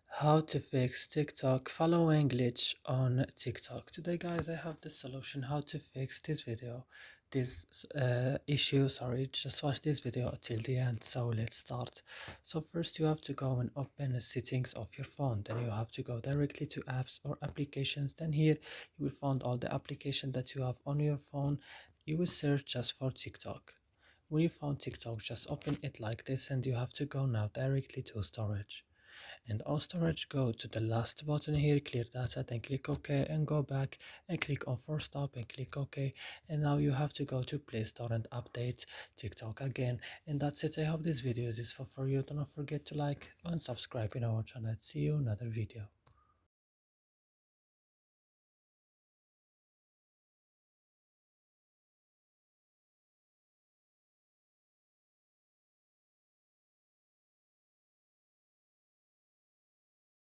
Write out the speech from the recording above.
How to fix TikTok following glitch on TikTok. Today guys, I have the solution how to fix this issue. Sorry, just watch this video till the end. So let's start. So first you have to go and open the settings of your phone. Then you have to go directly to apps or applications. Then here you will find all the applications that you have on your phone. You will search just for TikTok. When you found TikTok, just open it like this and you have to go now directly to storage. And on storage, go to the last button here, clear data, then click OK and go back and click on force stop and click OK. And now you have to go to Play Store and update TikTok again. And that's it. I hope this video is useful for you. Do not forget to like and subscribe in our channel. See you in another video.